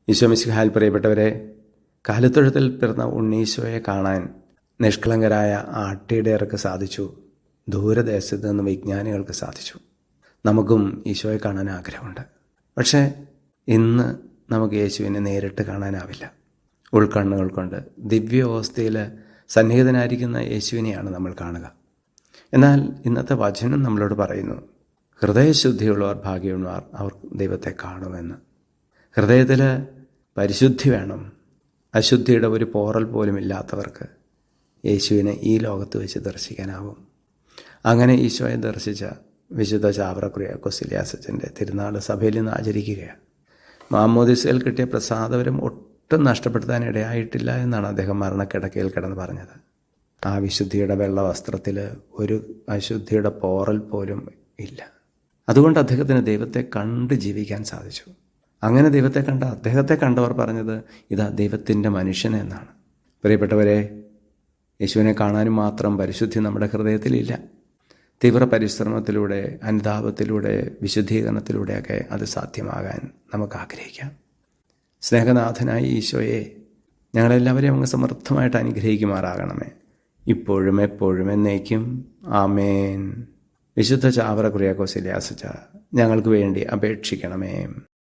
ഈശോ മിശിഹായിൽ പ്രിയപ്പെട്ടവരെ, കാലിത്തൊഴുത്തിൽ പിറന്ന ഉണ്ണീശോയെ കാണാൻ നിഷ്കളങ്കരായ ആട്ടിടയർക്ക് സാധിച്ചു. ദൂരദേശത്ത് നിന്ന് വിജ്ഞാനികൾക്ക് സാധിച്ചു. നമുക്കും ഈശോയെ കാണാൻ ആഗ്രഹമുണ്ട്. പക്ഷേ ഇന്ന് നമുക്ക് യേശുവിനെ നേരിട്ട് കാണാനാവില്ല. ഉൾക്കണ്ണുകൾ കൊണ്ട് ദിവ്യാവസ്ഥയിൽ സന്നിഹിതനായിരിക്കുന്ന യേശുവിനെയാണ് നമ്മൾ കാണുക. എന്നാൽ ഇന്നത്തെ വചനം നമ്മളോട് പറയുന്നു, ഹൃദയശുദ്ധിയുള്ളവർ ഭാഗ്യവാന്മാർ, അവർ ദൈവത്തെ കാണുമെന്ന്. ഹൃദയത്തിൽ പരിശുദ്ധി വേണം. അശുദ്ധിയുടെ ഒരു പോറൽ പോലും ഇല്ലാത്തവർക്ക് യേശുവിനെ ഈ ലോകത്ത് വെച്ച് ദർശിക്കാനാവും. അങ്ങനെ ഈശോയെ ദർശിച്ച വിശുദ്ധ ചാവറ കുര്യാക്കോസ് ഇല്യാസച്ചൻ്റെ തിരുനാൾ സഭയിൽ നിന്ന് ആചരിക്കുകയാണ്. മാമോദിസയിൽ കിട്ടിയ പ്രസാദവരം ഒട്ടും നഷ്ടപ്പെടുത്താൻ ഇടയായിട്ടില്ല എന്നാണ് അദ്ദേഹം മരണക്കിടക്കയിൽ കിടന്ന് പറഞ്ഞത്. ആ വിശുദ്ധിയുടെ വെള്ള വസ്ത്രത്തിൽ ഒരു അശുദ്ധിയുടെ പോറൽ പോലും ഇല്ല. അതുകൊണ്ട് അദ്ദേഹത്തിന് ദൈവത്തെ കണ്ട് ജീവിക്കാൻ സാധിച്ചു. അങ്ങനെ ദൈവത്തെ കണ്ട അദ്ദേഹത്തെ കണ്ടവർ പറഞ്ഞത്, ഇതാ ദൈവത്തിൻ്റെ മനുഷ്യൻ എന്നാണ്. പ്രിയപ്പെട്ടവരെ, യേശുവിനെ കാണാനും മാത്രം പരിശുദ്ധി നമ്മുടെ ഹൃദയത്തിലില്ല. തീവ്ര പരിശ്രമത്തിലൂടെ, അനുതാപത്തിലൂടെ, വിശുദ്ധീകരണത്തിലൂടെയൊക്കെ അത് സാധ്യമാകാൻ നമുക്ക് ആഗ്രഹിക്കാം. സ്നേഹനാഥനായ ഈശോയെ ഞങ്ങളെല്ലാവരെയും അങ്ങ് സമൃദ്ധമായിട്ട് അനുഗ്രഹിക്കുമാറാകണമേ, ഇപ്പോഴും എപ്പോഴും എന്നേക്കും. ആമേൻ. വിശുദ്ധ ചാവറ കുര്യാക്കോസ് ഇല്യാസച്ച ഞങ്ങൾക്ക് വേണ്ടി അപേക്ഷിക്കണമേ.